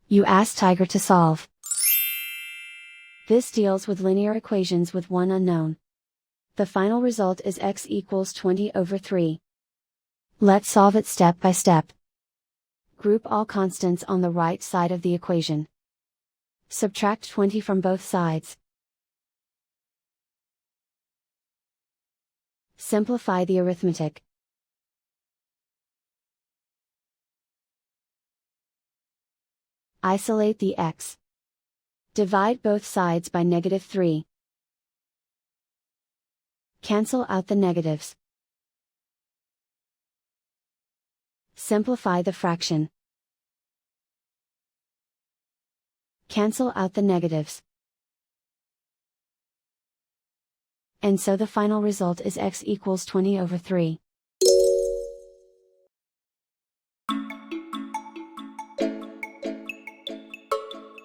You ask Tiger to solve. This deals with linear equations with one unknown. The final result is x equals 20/3. Let's solve it step by step. Group all constants on the right side of the equation. Subtract 20 from both sides. Simplify the arithmetic. Isolate the x. Divide both sides by -3. Cancel out the negatives. Simplify the fraction. Cancel out the negatives. And so the final result is x equals 20/3.